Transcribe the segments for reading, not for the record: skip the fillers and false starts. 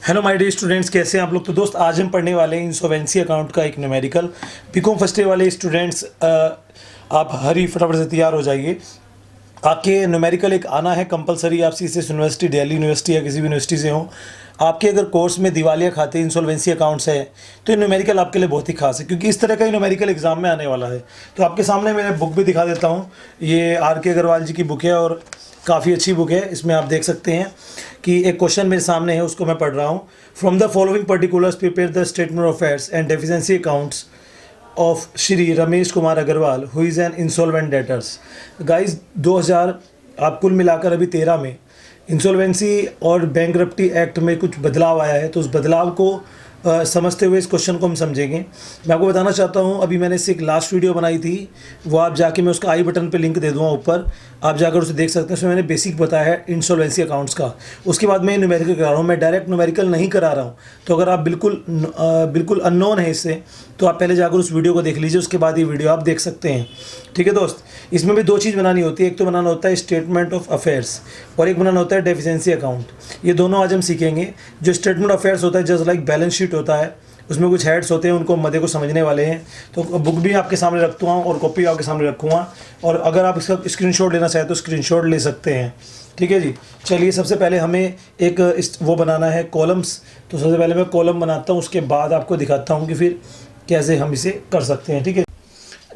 Hello my dear students, कैसे हैं आप लोग। तो दोस्त आज हम पढ़ने वाले हैं इंसॉल्वेंसी अकाउंट का एक न्यूमेरिकल। बीकॉम फर्स्ट ईयर वाले स्टूडेंट्स आप हरी फटाफट से तैयार हो जाइए। आपके न्यूमेरिकल एक आना है कंपलसरी। आप सीसीएस यूनिवर्सिटी, दिल्ली यूनिवर्सिटी या किसी भी यूनिवर्सिटी से हो, आपके अगर कोर्स में दिवालिया खाते इंसॉल्वेंसी अकाउंट्स है तो ये न्यूमेरिकल आपके लिए बहुत ही खास है, क्योंकि इस तरह का ही न्यूमेरिकल एग्जाम में आने वाला है। तो आपके सामने मैं बुक भी दिखा देता हूँ। ये आर.के. अग्रवाल जी की बुक है और काफ़ी अच्छी बुक है। इसमें आप देख सकते हैं कि एक क्वेश्चन मेरे सामने है, उसको मैं पढ़ रहा हूँ। From the following particulars prepare the statement of affairs and deficiency accounts of Shri Ramesh Kumar Agrawal who is an insolvent debtors. Guys 2000 आप कुल मिलाकर अभी 13 में इंसॉल्वेंसी और बैंकरप्टी एक्ट में कुछ बदलाव आया है, तो उस बदलाव को समझते हुए इस क्वेश्चन को हम समझेंगे। मैं आपको बताना चाहता हूँ, अभी मैंने इससे एक लास्ट वीडियो बनाई थी, वो आप जाके, मैं उसका आई बटन पे लिंक दे दूँगा ऊपर, आप जाकर उसे देख सकते हैं। उसमें मैंने बेसिक बताया है इंसॉल्वेंसी अकाउंट्स का। उसके बाद मैं न्यूमेरिकल करा रहा हूँ, मैं डायरेक्ट न्यूमेरिकल नहीं करा रहा हूँ। तो अगर आप बिल्कुल अननोन है इससे, तो आप पहले जाकर उस वीडियो को देख लीजिए, उसके बाद ये वीडियो आप देख सकते हैं। ठीक है दोस्त, इसमें भी दो चीज़ बनानी होती है। एक तो बनाना होता है स्टेटमेंट ऑफ अफेयर्स और एक बनाना होता है डेफिशिएंसी अकाउंट। ये दोनों आज हम सीखेंगे। जो स्टेटमेंट ऑफ अफेयर्स होता है जस्ट लाइक बैलेंस शीट होता है, उसमें कुछ हेड्स होते हैं, उनको मदे को समझने वाले हैं। तो बुक भी आपके सामने रखता हूँ और कॉपी आपके सामने रखूँगा, और अगर आप इसका स्क्रीनशॉट लेना चाहें तो स्क्रीनशॉट ले सकते हैं। ठीक है जी। चलिए, सबसे पहले हमें एक वो बनाना है कॉलम्स। तो सबसे पहले मैं कॉलम बनाता हूँ, उसके बाद आपको दिखाता हूँ कि फिर कैसे हम इसे कर सकते हैं। ठीक है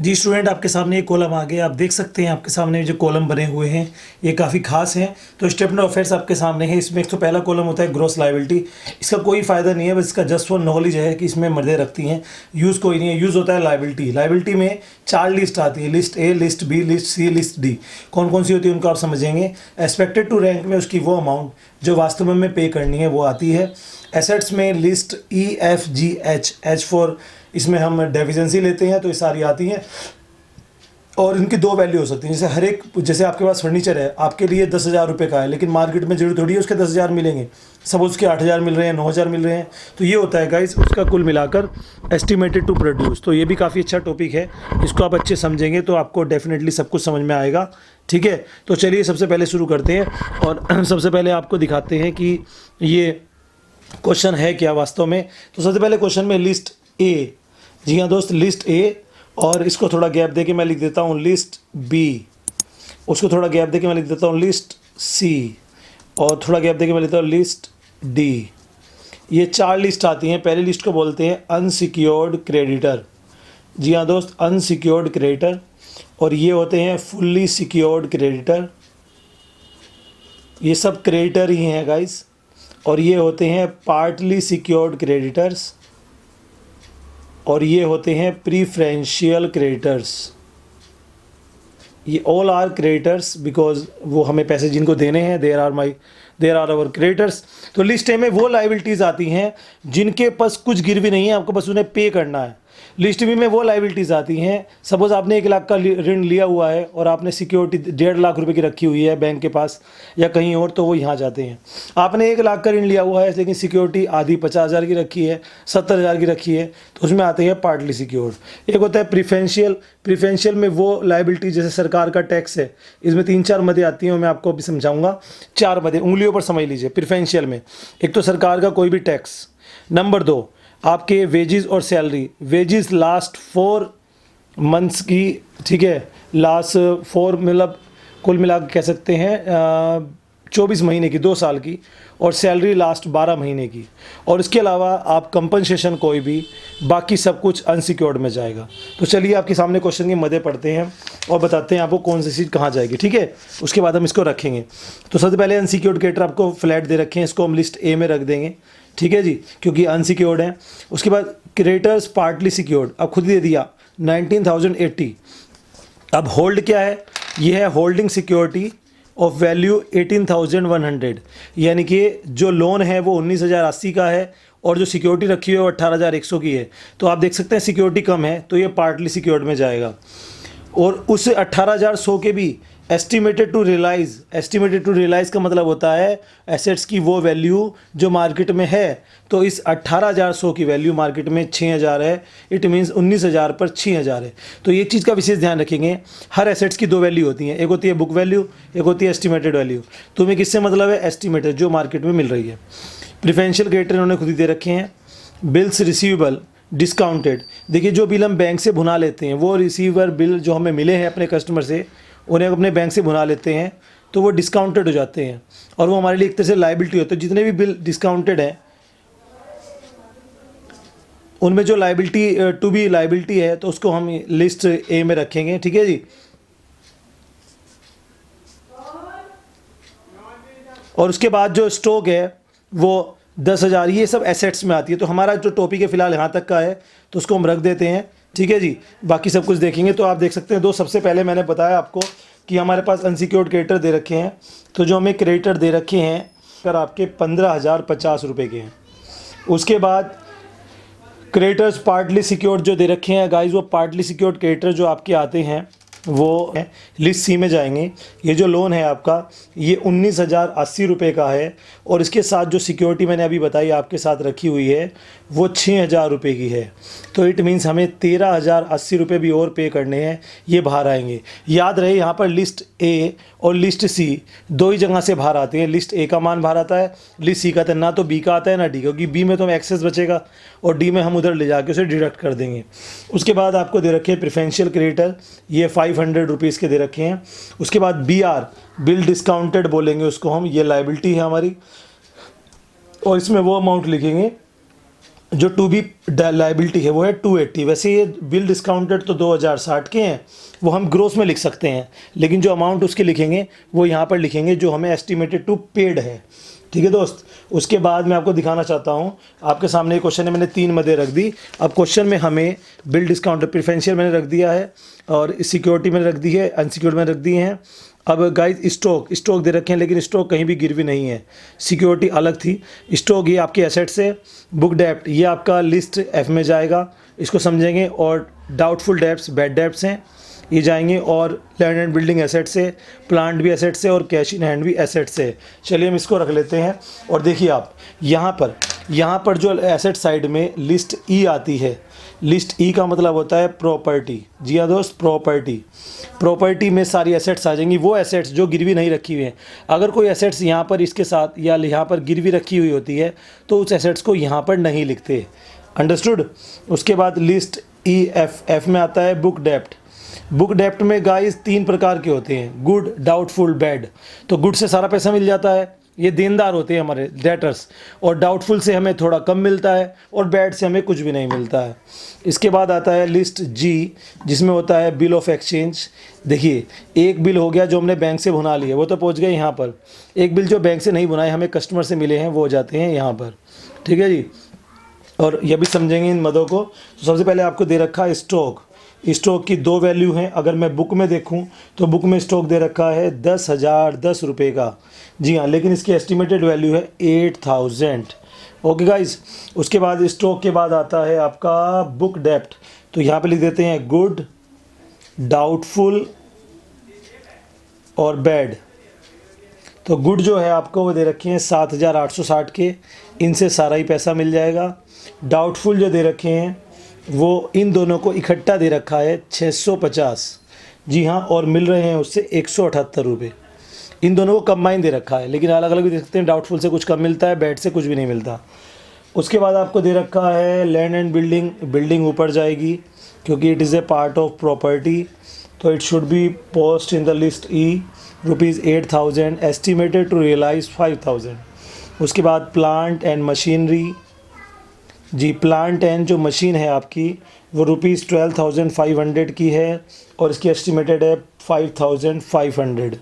जी स्टूडेंट, आपके सामने एक कॉलम आ गया। आप देख सकते हैं आपके सामने जो कॉलम बने हुए हैं ये काफ़ी खास हैं। तो स्टेटमेंट ऑफ अफेयर्स आपके सामने है। इसमें एक तो पहला कॉलम होता है ग्रॉस लायबिलिटी। इसका कोई फ़ायदा नहीं है, बस इसका जस्ट फॉर नॉलेज है कि इसमें मर्दे रखती हैं, यूज़ कोई नहीं है। यूज़ होता है लायबिलिटी। लायबिलिटी में 4 लिस्ट आती है, list A, list B, list C, list D. कौन कौन सी होती है उनको आप समझेंगे। एक्सपेक्टेड टू रैंक में उसकी वो अमाउंट जो वास्तव में हमें पे करनी है वो आती है। एसेट्स में list E, F, G, H for इसमें हम डेफिशिएंसी लेते हैं, तो ये सारी आती हैं। और इनकी दो वैल्यू हो सकती है। जैसे हर एक, जैसे आपके पास फर्नीचर है, आपके लिए 10,000 रुपये का है, लेकिन मार्केट में जरूरी थोड़ी है उसके 10,000 मिलेंगे। सपोज उसके 8,000 मिल रहे हैं, 9,000 मिल रहे हैं। तो ये होता है गाइस उसका कुल मिलाकर एस्टिमेटेड टू प्रोड्यूस। तो ये भी काफ़ी अच्छा टॉपिक है, इसको आप अच्छे समझेंगे तो आपको डेफिनेटली सब कुछ समझ में आएगा। ठीक है, तो चलिए सबसे पहले शुरू करते हैं और सबसे पहले आपको दिखाते हैं कि ये क्वेश्चन है क्या वास्तव में। तो सबसे पहले क्वेश्चन में लिस्ट ए, जी हाँ दोस्त, लिस्ट ए, और इसको थोड़ा गैप देके मैं लिख देता हूँ लिस्ट बी, उसको थोड़ा गैप देके मैं लिख देता हूँ लिस्ट सी, और थोड़ा गैप देके मैं लिखता हूँ लिस्ट डी। ये 4 लिस्ट आती हैं। पहली लिस्ट को बोलते हैं अनसिक्योर्ड क्रेडिटर। जी हाँ दोस्त, अनसिक्योर्ड क्रेडिटर। और ये होते हैं फुल्ली सिक्योर्ड क्रेडिटर। ये सब क्रेडिटर ही हैं गाइस। और ये होते हैं पार्टली सिक्योर्ड क्रेडिटर्स, और ये होते हैं प्रीफरेंशियल क्रेडिटर्स। ये ऑल आर क्रेडिटर्स बिकॉज वो हमें पैसे जिनको देने हैं, देयर आर आवर क्रेडिटर्स। तो लिस्ट ए में वो लाइबिलिटीज़ आती हैं जिनके पास कुछ गिरवी नहीं है, आपको बस उन्हें पे करना है। लिस्ट बी में वो लाइबिलिटीज़ आती हैं, सपोज आपने 1 लाख का ऋण लिया हुआ है और आपने सिक्योरिटी 1.5 लाख रुपए की रखी हुई है बैंक के पास या कहीं और, तो वो यहाँ जाते हैं। आपने 1 लाख का ऋण लिया हुआ है लेकिन सिक्योरिटी आधी 50,000 की रखी है, 70,000 की रखी है, तो उसमें आते हैं पार्टली सिक्योर्ड। एक होता है प्रीफरेंशियल में वो लाइबिलिटी जैसे सरकार का टैक्स है, इसमें 3-4 मदें आती हैं, मैं आपको अभी समझाऊंगा। 4 मदें उंगलियों पर समझ लीजिए। प्रीफरेंशियल में एक तो सरकार का कोई भी टैक्स, नंबर 2 आपके वेजेस और सैलरी। वेजेस लास्ट 4 मंथ्स की, ठीक है, लास्ट 4 मतलब कुल मिला के कह सकते हैं 24 महीने की, 2 साल की, और सैलरी लास्ट 12 महीने की। और इसके अलावा आप कंपनसेशन कोई भी, बाकी सब कुछ अनसिक्योर्ड में जाएगा। तो चलिए आपके सामने क्वेश्चन की मदे पढ़ते हैं और बताते हैं आपको कौन सी चीज़ कहाँ जाएगी। ठीक है, उसके बाद हम इसको रखेंगे। तो सबसे पहले अनसिक्योर्ड क्रेडिटर आपको फ्लैट दे रखे हैं, इसको हम लिस्ट ए में रख देंगे। ठीक है जी, क्योंकि अनसिक्योर्ड है। उसके बाद क्रेडिटर्स पार्टली सिक्योर्ड, अब खुद ही दे दिया 19,080। अब होल्ड क्या है, ये है होल्डिंग सिक्योरिटी ऑफ वैल्यू 18,100, यानी कि जो लोन है वो 19,080 का है और जो सिक्योरिटी रखी हुई है वो 18,100 की है। तो आप देख सकते हैं सिक्योरिटी कम है, तो ये पार्टली सिक्योर्ड में जाएगा। और उस 18,100 के भी एस्टिमेटेड टू रियलाइज़ का मतलब होता है एसेट्स की वो वैल्यू जो मार्केट में है। तो इस 18,100 की वैल्यू मार्केट में 6,000 है, इट मीन्स 19,000 पर 6,000 है। तो ये चीज़ का विशेष ध्यान रखेंगे। हर एसेट्स की 2 वैल्यू होती हैं, एक होती है बुक वैल्यू, एक होती है एस्टिमेटेड वैल्यू। तुम्हें किससे मतलब है, एस्टिमेटेड जो मार्केट में मिल रही है। प्रिफरेंशियल क्रेडिटर इन्होंने खुद ही दे रखे हैं। बिल्स रिसीवेबल डिस्काउंटेड, देखिए जो बिल हम बैंक से भुना लेते हैं वो रिसीवर बिल जो हमें मिले हैं अपने कस्टमर से, उन्हें अपने बैंक से भुना लेते हैं तो वो डिस्काउंटेड हो जाते हैं और वो हमारे लिए एक तरह से लाइबिलिटी होती है। जितने भी बिल डिस्काउंटेड हैं उनमें जो लाइबिलिटी टू बी लाइबिलिटी है तो उसको हम लिस्ट ए में रखेंगे, ठीक है जी। और उसके बाद जो स्टॉक है वो 10,000, ये सब एसेट्स में आती है। तो हमारा जो टॉपिक है फ़िलहाल यहाँ तक का है तो उसको हम रख देते हैं, ठीक है जी। बाकी सब कुछ देखेंगे तो आप देख सकते हैं। सबसे पहले मैंने बताया आपको कि हमारे पास अनसिक्योर्ड क्रेडिटर दे रखे हैं, तो जो हमें क्रेडिटर दे रखे हैं अगर आपके 15,050 रुपये के हैं। उसके बाद क्रेडिटर्स पार्टली सिक्योर्ड जो दे रखे हैं गाइस, वो पार्टली सिक्योर्ड क्रेडिटर जो आपके आते हैं वो लिस्ट सी में जाएंगे। ये जो लोन है आपका ये 19,080 रुपये का है और इसके साथ जो सिक्योरिटी मैंने अभी बताई आपके साथ रखी हुई है वो 6,000 रुपये की है। तो इट मीन्स हमें 13,080 रुपये भी और पे करने हैं, ये बाहर आएंगे। याद रहे यहाँ पर लिस्ट ए और लिस्ट सी दो ही जगह से बाहर आते हैं। लिस्ट ए का मान बाहर आता है, लिस्ट सी का तो ना तो बी का आता है ना डी, क्योंकि बी में तो हम एक्सेस बचेगा और डी में हम उधर ले जाके उसे डिडक्ट कर देंगे। उसके बाद आपको दे रखे हैं प्रेफरेंशियल क्रेडिटर, ये 500 रुपीज़ के दे रखे हैं। उसके बाद बी आर बिल डिस्काउंटेड बोलेंगे उसको हम, ये लाइबिलिटी है हमारी और इसमें वो अमाउंट लिखेंगे जो टू बी लाइबिलिटी है वो है 280। वैसे ये बिल डिस्काउंटेड तो 2,060 के हैं, वो हम ग्रोस में लिख सकते हैं, लेकिन जो अमाउंट उसके लिखेंगे वो यहाँ पर लिखेंगे जो हमें एस्टिमेटेड टू पेड है, ठीक है दोस्त। उसके बाद मैं आपको दिखाना चाहता हूँ, आपके सामने एक क्वेश्चन है, मैंने 3 मदे रख दी। अब क्वेश्चन में हमें बिल डिस्काउंट प्रेफरेंशियल मैंने रख दिया है और सिक्योरिटी मैंने रख दी है, अनसिक्योर्ड मैंने रख दी हैं। अब गाइस स्टॉक दे रखे हैं, लेकिन स्टॉक कहीं भी गिरवी नहीं है, सिक्योरिटी अलग थी। स्टॉक ये आपके एसेट्स है। बुक डेप्ट ये आपका लिस्ट एफ में जाएगा, इसको समझेंगे। और डाउटफुल डेप्ट्स बैड डेप्ट्स हैं, ये जाएंगे। और लैंड एंड बिल्डिंग एसेट्स है, प्लांट भी एसेट्स है और कैश इन हैंड भी एसेट्स है। चलिए हम इसको रख लेते हैं। और देखिए आप यहाँ पर जो एसेट साइड में लिस्ट ई आती है, लिस्ट ई का मतलब होता है प्रॉपर्टी। जी हाँ दोस्त, प्रॉपर्टी में सारी एसेट्स आ जाएंगी, वो एसेट्स जो गिरवी नहीं रखी हुई हैं। अगर कोई एसेट्स यहाँ पर इसके साथ या यहाँ पर गिरवी रखी हुई होती है तो उस एसेट्स को यहाँ पर नहीं लिखते, अंडरस्टूड। उसके बाद लिस्ट ई एफ में आता है बुक डेप्ट। बुक डेप्ट में गाइस 3 प्रकार के होते हैं, गुड, डाउटफुल, बैड। तो गुड से सारा पैसा मिल जाता है, ये देनदार होते हैं हमारे डेटर्स, और डाउटफुल से हमें थोड़ा कम मिलता है और बैड से हमें कुछ भी नहीं मिलता है। इसके बाद आता है लिस्ट जी, जिसमें होता है बिल ऑफ एक्सचेंज। देखिए एक बिल हो गया जो हमने बैंक से भुना लिया, वो तो पहुंच गए यहाँ पर। एक बिल जो बैंक से नहीं भुनाए, हमें कस्टमर से मिले हैं, वो हो जाते हैं यहाँ पर, ठीक है जी। और ये भी समझेंगे इन मदों को। तो सबसे पहले आपको दे रखा है स्टॉक की 2 वैल्यू हैं। अगर मैं बुक में देखूं तो बुक में स्टॉक दे रखा है 10,010 रुपये का, जी हाँ, लेकिन इसकी एस्टिमेटेड वैल्यू है 8,000। Okay guys. उसके बाद स्टॉक के बाद आता है आपका बुक डेप्ट। तो यहाँ पे लिख देते हैं गुड, डाउटफुल और बैड। तो गुड जो है आपको वो दे रखे हैं 7,860 के, इनसे सारा ही पैसा मिल जाएगा। डाउटफुल जो दे रखे हैं वो इन दोनों को इकट्ठा दे रखा है 650, जी हाँ, और मिल रहे हैं उससे 178 रुपये। इन दोनों को कंबाइन दे रखा है, लेकिन अलग अलग भी दे सकते हैं। डाउटफुल से कुछ कम मिलता है, बैड से कुछ भी नहीं मिलता। उसके बाद आपको दे रखा है लैंड एंड बिल्डिंग ऊपर जाएगी क्योंकि it is a part of property, तो it should be post in the list E, ₹8,000, estimated to realize 5,000। उसके बाद plant and machinery, G plant and जो मशीन है आपकी वो ₹12,500 की है और इसकी एस्टिमेटेड है 5,500।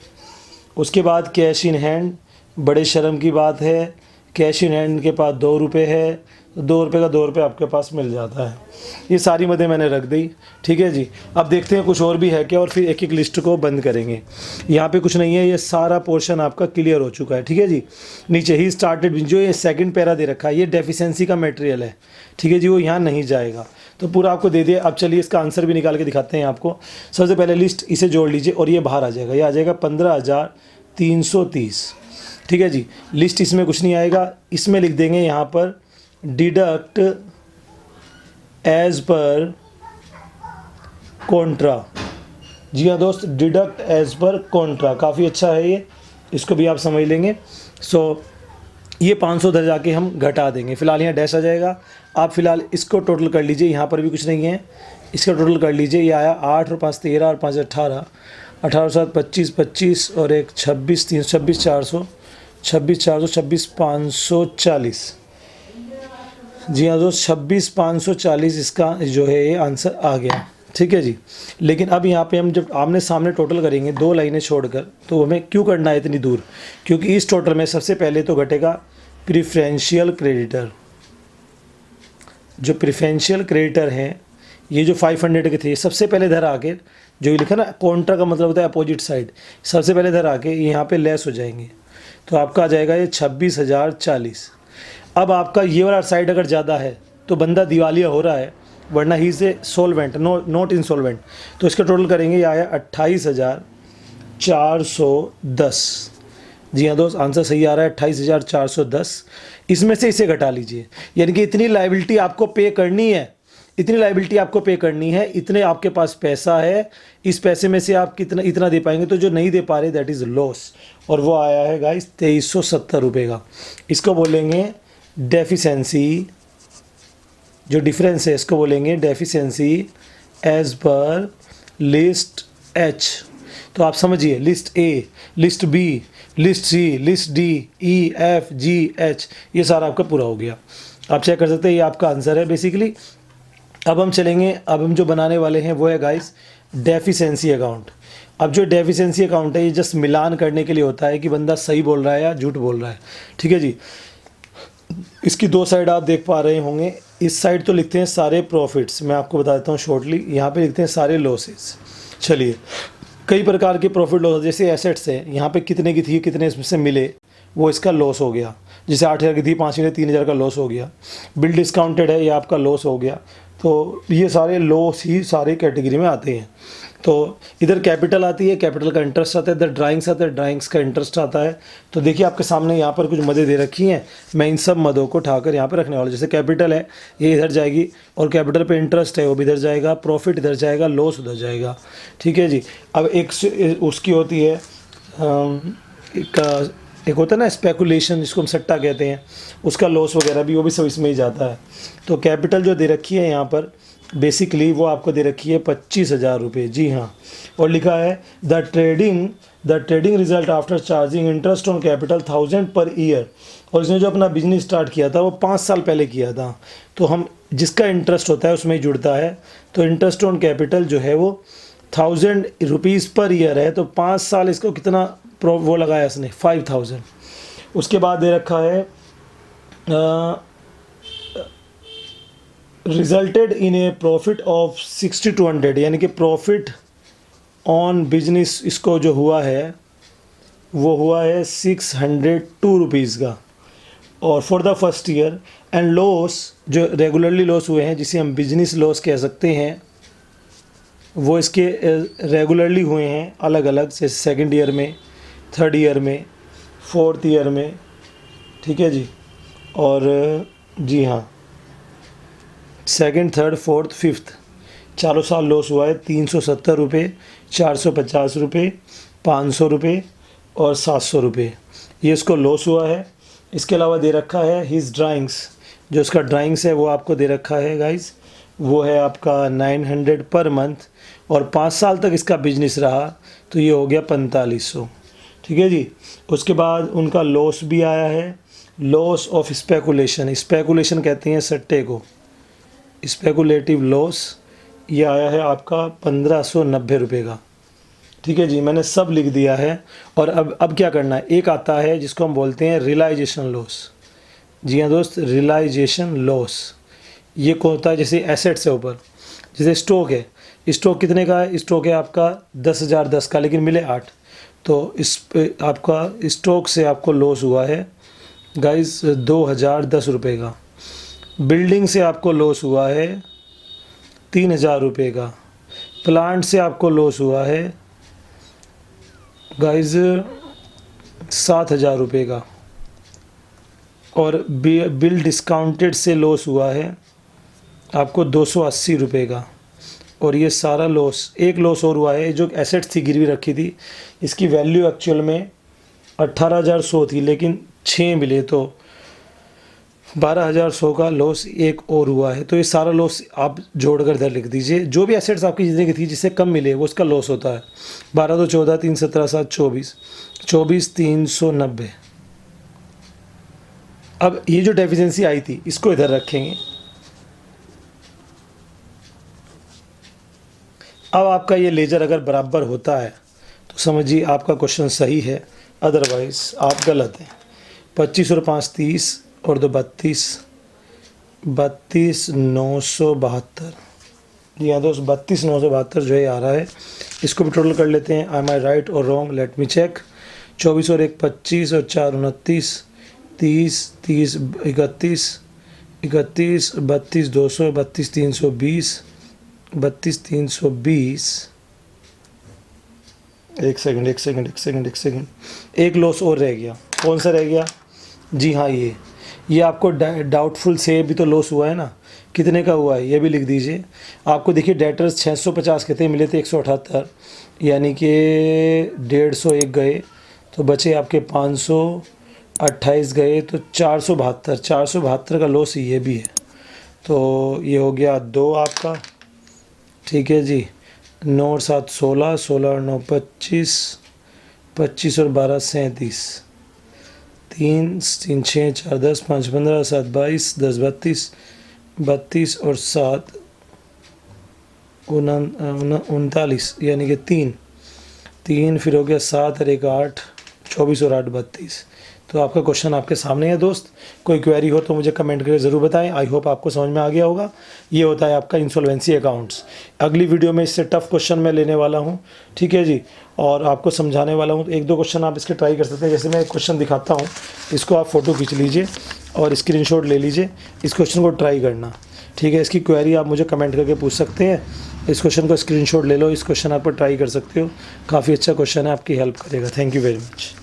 उसके बाद कैश इन हैंड, बड़े शर्म की बात है, कैश इन हैंड के पास 2 रुपये है, तो 2 रुपये का 2 रुपये आपके पास मिल जाता है। ये सारी मदें मैंने रख दी, ठीक है जी। अब देखते हैं कुछ और भी है क्या, और फिर एक एक लिस्ट को बंद करेंगे। यहाँ पे कुछ नहीं है, ये सारा पोर्शन आपका क्लियर हो चुका है, ठीक है जी। नीचे ही स्टार्टेड, जो ये सेकंड पैरा दे रखा है, ये डेफिशिएंसी का मटेरियल है, ठीक है जी, वो यहाँ नहीं जाएगा, तो पूरा आपको दे दिया। अब चलिए इसका आंसर भी निकाल के दिखाते हैं आपको। सबसे पहले लिस्ट इसे जोड़ लीजिए और ये बाहर आ जाएगा, ये आ जाएगा 15,330, ठीक है जी। लिस्ट इसमें कुछ नहीं आएगा, इसमें लिख देंगे यहाँ पर डिडक्ट एज पर कॉन्ट्रा। जी हाँ दोस्त, डिडक्ट एज पर कॉन्ट्रा काफ़ी अच्छा है ये, इसको भी आप समझ लेंगे। सो ये 500 उधर जाके हम घटा देंगे, फ़िलहाल यहाँ डैश आ जाएगा। आप फ़िलहाल इसको टोटल कर लीजिए, यहाँ पर भी कुछ नहीं है, इसका टोटल कर लीजिए। ये आया 8 और 5 13 और 5 18, 18 7 25 25 और एक 26 3 26 400, 26 400 26 540। जी हाँ दोस्त, 26 540 इसका जो है ये आंसर आ गया। ठीक है जी। लेकिन अब यहाँ पे हम जब आमने सामने टोटल करेंगे 2 लाइनें छोड़कर, तो हमें क्यों करना है इतनी दूर? क्योंकि इस टोटल में सबसे पहले तो घटेगा प्रिफरेंशियल क्रेडिटर। जो प्रिफरेंशियल क्रेडिटर हैं, ये जो 500 के थे, सबसे पहले इधर आके, जो ये लिखा ना कॉन्ट्रा का मतलब होता है अपोजिट साइड, सबसे पहले इधर आके यहाँ पे लेस हो जाएंगे। तो आपका आ जाएगा ये 26,040। अब आपका ये वाला साइड अगर ज़्यादा है तो बंदा दिवालिया हो रहा है, वरना ही से सोलवेंट, नॉट इंसॉल्वेंट। तो इसका टोटल करेंगे, ये आया 28,410। जी हाँ दोस्त, आंसर सही आ रहा है 28,410। इसमें से इसे घटा लीजिए, यानी कि इतनी लायबिलिटी आपको पे करनी है, इतनी लायबिलिटी आपको पे करनी है, इतने आपके पास पैसा है, इस पैसे में से आप कितना इतना दे पाएंगे। तो जो नहीं दे पा रहे दैट इज़ लॉस, और वो आया है गाइस 2370 रुपये का। इसको बोलेंगे डेफिशिएंसी, जो डिफरेंस है इसको बोलेंगे डेफिशिएंसी एज पर लिस्ट एच। तो आप समझिए, list A, list B, list C, list D, E F G H, ये सारा आपका पूरा हो गया। आप चेक कर सकते हैं, ये आपका आंसर है बेसिकली। अब हम चलेंगे, अब हम जो बनाने वाले हैं वो है गाइस डेफिशिएंसी अकाउंट। अब जो डेफिशिएंसी अकाउंट है, ये जस्ट मिलान करने के लिए होता है कि बंदा सही बोल रहा है या झूठ बोल रहा है। ठीक है जी। इसकी 2 साइड आप देख पा रहे होंगे। इस साइड तो लिखते हैं सारे प्रॉफिट्स, मैं आपको बता देता हूँ शॉर्टली। यहाँ पे लिखते हैं सारे लॉसेस। चलिए, कई प्रकार के प्रॉफिट लॉस, जैसे एसेट्स है, यहाँ पे कितने की थी, कितने इसमें से मिले, वो इसका लॉस हो गया। जैसे 8,000 की थी, 5 महीने 3,000 का लॉस हो गया। बिल डिस्काउंटेड है, ये आपका लॉस हो गया। तो ये सारे लॉस ही सारे कैटेगरी में आते हैं। तो इधर कैपिटल आती है, कैपिटल का इंटरेस्ट आता है, इधर ड्राइंग्स आता है, ड्राइंग्स का इंटरेस्ट आता है। तो देखिए आपके सामने यहाँ पर कुछ मदें दे रखी हैं, मैं इन सब मदों को उठाकर यहाँ पर रखने वाला हूँ। जैसे कैपिटल है, ये इधर जाएगी, और कैपिटल पे इंटरेस्ट है वो भी इधर जाएगा, प्रॉफिट इधर जाएगा, लॉस उधर जाएगा। ठीक है जी। अब एक उसकी होती है एक होता है ना स्पेकुलेशन, जिसको हम सट्टा कहते हैं, उसका लॉस वगैरह भी, वो भी सब इसमें ही जाता है। तो कैपिटल जो दे रखी है यहाँ पर बेसिकली, वो आपको दे रखी है 25,000 रुपये। जी हाँ, और लिखा है the trading result after charging interest on capital 1,000 per year. और इसने जो अपना बिजनेस स्टार्ट किया था वो 5 साल पहले किया था। तो हम जिसका इंटरेस्ट होता है उसमें ही जुड़ता है। तो इंटरेस्ट ऑन कैपिटल जो है वो 1,000 रुपीज़ पर ईयर है। तो 5 साल इसको कितना वो लगाया इसने, 5,000। उसके बाद दे रखा है resulted in A profit of 6,200, यानी कि प्रॉफिट ऑन बिजनेस इसको जो हुआ है वो हुआ है 602 रुपीज़ का। और for the first year and loss, जो रेगुलरली लॉस हुए हैं, जिसे हम बिजनेस लॉस कह सकते हैं, वो इसके रेगुलरली हुए हैं अलग अलग, जैसे सेकेंड ईयर में, थर्ड ईयर में, फोर्थ ईयर में। ठीक है जी। और जी हाँ, सेकेंड, थर्ड, फोर्थ, फिफ्थ, चारों साल लॉस हुआ है 370 रुपये, 450 रुपये, 500 रुपये और 700 रुपये, ये इसको लॉस हुआ है। इसके अलावा दे रखा है हिज ड्राइंग्स, जो इसका ड्राइंग्स है वो आपको दे रखा है गाइस, वो है आपका 900 पर मंथ, और 5 साल तक इसका बिजनेस रहा, तो ये हो गया 4500। ठीक है जी। उसके बाद उनका लॉस भी आया है, लॉस ऑफ स्पेकुलेशन, स्पेकुलेशन कहते हैं सट्टे को, स्पेकुलेटिव लॉस, ये आया है आपका 1590 रुपये का। ठीक है जी, मैंने सब लिख दिया है। और अब क्या करना है, एक आता है जिसको हम बोलते हैं रियलाइजेशन लॉस। जी हाँ दोस्त, रियलाइजेशन लॉस ये कौन होता है, जैसे एसेट से ऊपर, जैसे स्टॉक है, स्टॉक कितने का है, स्टॉक है आपका 10,010 का, लेकिन मिले 8, तो इस आपका स्टॉक से आपको लॉस हुआ है गाइस 2,010 रुपये का। बिल्डिंग से आपको लॉस हुआ है 3,000 रुपये का। प्लांट से आपको लॉस हुआ है गाइस 7,000 रुपये का। और बिल डिस्काउंटेड से लॉस हुआ है आपको 280 रुपये का। और ये सारा लॉस, एक लॉस और हुआ है, जो एसेट्स थी गिरवी रखी थी, इसकी वैल्यू एक्चुअल में 18,100 थी, लेकिन 6 मिले, तो 12,100 का लॉस एक और हुआ है, तो ये सारा लॉस आप जोड़कर इधर लिख दीजिए। जो भी एसेट्स आपकी जितनी की थी जिससे कम मिले वो उसका लॉस होता है। 12 तो 14, 3 17 7 24, 24,390। अब ये जो डेफिशिएंसी आई थी इसको इधर रखेंगे। अब आपका ये लेजर अगर बराबर होता है तो समझिए आपका क्वेश्चन सही है, अदरवाइज आप गलत हैं। 25 और 5 30 और 2 32, 32,972। जी हाँ दोस्त, 32,972 जो है आ रहा है। इसको भी टोटल कर लेते हैं। एम आई राइट और रॉन्ग, लेट मी चेक। 24 और 1 25 और 4 29, 30 30 31 31, 32,200, 32,320, 32,320। एक सेकंड, एक लॉस और रह गया। कौन सा रह गया? जी हाँ, ये आपको डाउटफुल से भी तो लॉस हुआ है ना, कितने का हुआ है ये भी लिख दीजिए। आपको देखिए डेटर्स 650 कितने मिले थे, 178, यानी कि 150 गए तो बचे आपके 528 गए तो 472 का लॉस ये भी है। तो ये हो गया 2 आपका, ठीक है जी। 9 और 7 16, 16 और 9 25, 25 और 12 37, 3 3 6 4 10 5 15 7 22 10 32, 32 और 7 39, यानी कि 3 फिर हो गया 7 और 1 8, 24 और 8 32। तो आपका क्वेश्चन आपके सामने है दोस्त। कोई क्वेरी हो तो मुझे कमेंट करके ज़रूर बताएं। आई होप आपको समझ में आ गया होगा। ये होता है आपका इंसॉल्वेंसी अकाउंट्स। अगली वीडियो में इससे टफ क्वेश्चन मैं लेने वाला हूँ, ठीक है जी, और आपको समझाने वाला हूँ। तो 1-2 क्वेश्चन आप इसके ट्राई कर सकते हैं। जैसे मैं एक क्वेश्चन दिखाता हूँ, इसको आप फ़ोटो खींच लीजिए और स्क्रीनशॉट ले लीजिए। इस क्वेश्चन को ट्राई करना, ठीक है। इसकी क्वेरी आप मुझे कमेंट करके पूछ सकते हैं। इस क्वेश्चन को स्क्रीनशॉट ले लो, इस क्वेश्चन आप ट्राई कर सकते हो। काफ़ी अच्छा क्वेश्चन है, आपकी हेल्प करेगा। Thank you very much.